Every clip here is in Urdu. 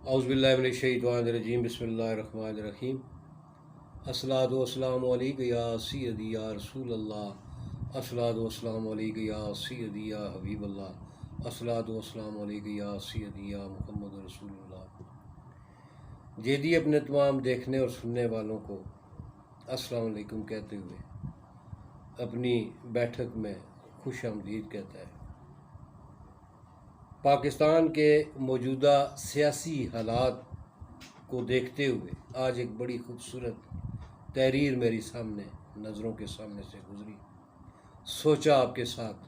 اعوذ باللہ من الشیطان الرجیم بسم اللہ الرحمن الرحیم الصلاۃ والسلام علیک یا سیدی یا رسول اللہ الصلاۃ والسلام علیک یا سیدی یا حبیب اللہ الصلاۃ والسلام علیک یا سیدی یا محمد رسول اللہ۔ جیدی اپنے تمام دیکھنے اور سننے والوں کو السلام علیکم کہتے ہوئے اپنی بیٹھک میں خوش آمدید کہتا ہے۔ پاکستان کے موجودہ سیاسی حالات کو دیکھتے ہوئے آج ایک بڑی خوبصورت تحریر میری سامنے نظروں کے سامنے سے گزری، سوچا آپ کے ساتھ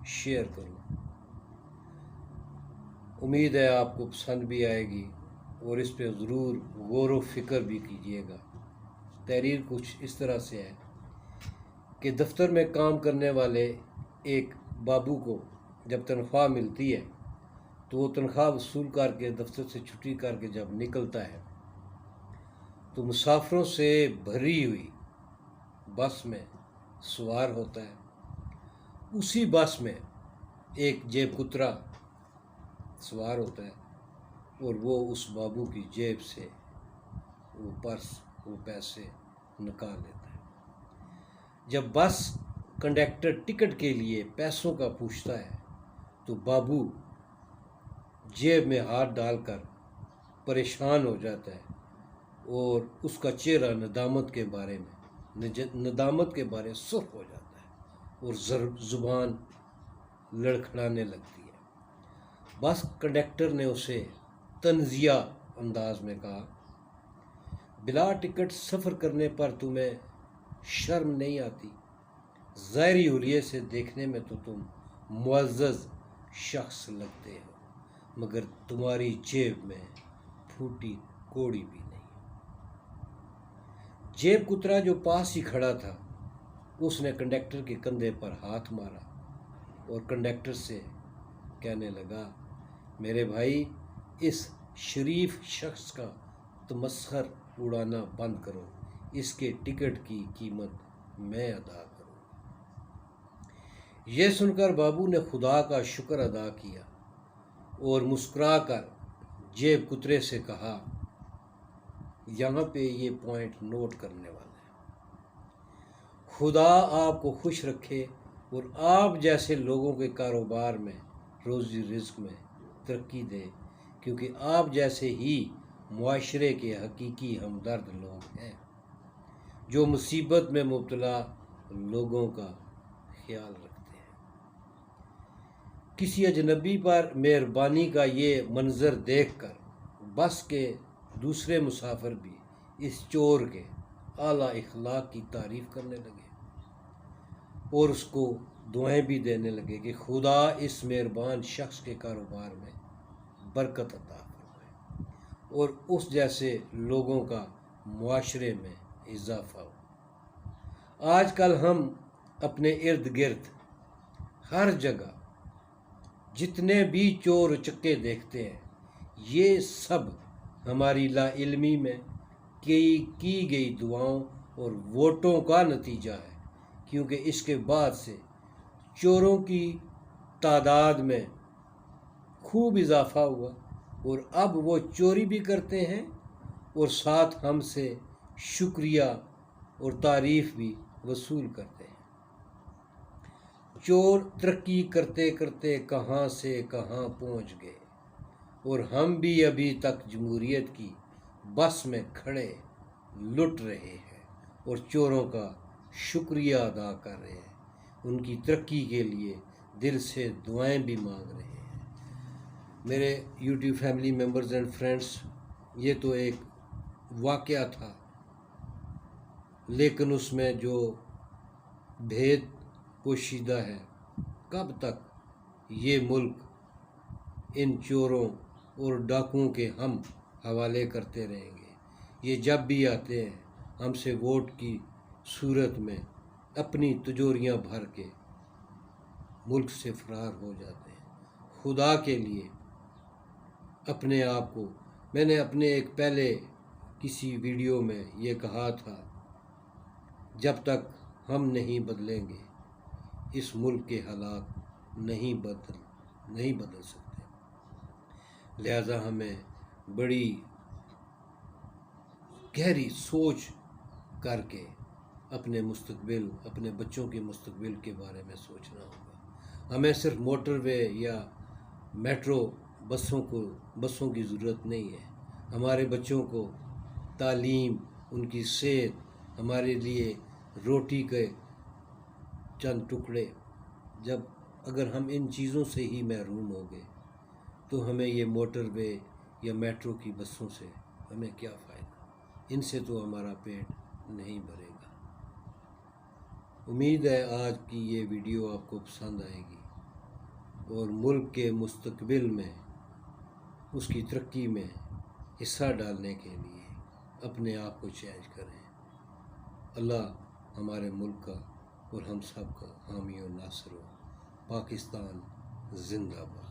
شیئر کروں۔ امید ہے آپ کو پسند بھی آئے گی اور اس پہ ضرور غور و فکر بھی کیجیے گا۔ تحریر کچھ اس طرح سے ہے کہ دفتر میں کام کرنے والے ایک بابو کو جب تنخواہ ملتی ہے تو وہ تنخواہ وصول کر کے دفتر سے چھٹی کر کے جب نکلتا ہے تو مسافروں سے بھری ہوئی بس میں سوار ہوتا ہے۔ اسی بس میں ایک جیب کترا سوار ہوتا ہے اور وہ اس بابو کی جیب سے وہ پرس وہ پیسے نکال لیتا ہے۔ جب بس کنڈکٹر ٹکٹ کے لیے پیسوں کا پوچھتا ہے تو بابو جیب میں ہاتھ ڈال کر پریشان ہو جاتا ہے اور اس کا چہرہ ندامت کے بارے سرخ ہو جاتا ہے اور زبان لڑکھڑانے لگتی ہے۔ بس کنڈکٹر نے اسے طنزیہ انداز میں کہا، بلا ٹکٹ سفر کرنے پر تمہیں شرم نہیں آتی؟ ظاہری حلیے سے دیکھنے میں تو تم معزز شخص لگتے ہو، مگر تمہاری جیب میں پھوٹی کوڑی بھی نہیں۔ جیب کترا جو پاس ہی کھڑا تھا اس نے کنڈکٹر کے کندھے پر ہاتھ مارا اور کنڈکٹر سے کہنے لگا، میرے بھائی اس شریف شخص کا تمسخر اڑانا بند کرو، اس کے ٹکٹ کی قیمت میں ادا کروں۔ یہ سن کر بابو نے خدا کا شکر ادا کیا اور مسکرا کر جیب کترے سے کہا، یہاں پہ یہ پوائنٹ نوٹ کرنے والا ہے، خدا آپ کو خوش رکھے اور آپ جیسے لوگوں کے کاروبار میں روزی رزق میں ترقی دے، کیونکہ آپ جیسے ہی معاشرے کے حقیقی ہمدرد لوگ ہیں جو مصیبت میں مبتلا لوگوں کا خیال رکھتے ہیں۔ کسی اجنبی پر مہربانی کا یہ منظر دیکھ کر بس کے دوسرے مسافر بھی اس چور کے اعلیٰ اخلاق کی تعریف کرنے لگے اور اس کو دعائیں بھی دینے لگے کہ خدا اس مہربان شخص کے کاروبار میں برکت عطا فرمائے اور اس جیسے لوگوں کا معاشرے میں اضافہ ہو۔ آج کل ہم اپنے ارد گرد ہر جگہ جتنے بھی چور چکے دیکھتے ہیں یہ سب ہماری لا علمی میں کی گئی دعاؤں اور ووٹوں کا نتیجہ ہے، کیونکہ اس کے بعد سے چوروں کی تعداد میں خوب اضافہ ہوا اور اب وہ چوری بھی کرتے ہیں اور ساتھ ہم سے شکریہ اور تعریف بھی وصول کرتے ہیں۔ چور ترقی کرتے کرتے کہاں سے کہاں پہنچ گئے اور ہم بھی ابھی تک جمہوریت کی بس میں کھڑے لٹ رہے ہیں اور چوروں کا شکریہ ادا کر رہے ہیں، ان کی ترقی کے لیے دل سے دعائیں بھی مانگ رہے ہیں۔ میرے YouTube family members and friends, یہ تو ایک واقعہ تھا، لیکن اس میں جو بھید پوشیدہ ہے، کب تک یہ ملک ان چوروں اور ڈاکوؤں کے ہم حوالے کرتے رہیں گے؟ یہ جب بھی آتے ہیں ہم سے ووٹ کی صورت میں اپنی تجوریاں بھر کے ملک سے فرار ہو جاتے ہیں۔ خدا کے لیے اپنے آپ کو، میں نے اپنے ایک پہلے کسی ویڈیو میں یہ کہا تھا، جب تک ہم نہیں بدلیں گے اس ملک کے حالات نہیں بدل سکتے، لہذا ہمیں بڑی گہری سوچ کر کے اپنے مستقبل، اپنے بچوں کے مستقبل کے بارے میں سوچنا ہوگا۔ ہمیں صرف موٹر وے یا میٹرو بسوں کی ضرورت نہیں ہے۔ ہمارے بچوں کو تعلیم، ان کی صحت، ہمارے لیے روٹی کے چند ٹکڑے، اگر ہم ان چیزوں سے ہی محروم ہو گئے تو ہمیں یہ موٹر وے یا میٹرو کی بسوں سے ہمیں کیا فائدہ؟ ان سے تو ہمارا پیٹ نہیں بھرے گا۔ امید ہے آج کی یہ ویڈیو آپ کو پسند آئے گی اور ملک کے مستقبل میں، اس کی ترقی میں حصہ ڈالنے کے لیے اپنے آپ کو چینج کریں۔ اللہ ہمارے ملک کا اور ہم سب کا حامی و ناصر ہو۔ پاکستان زندہ باد۔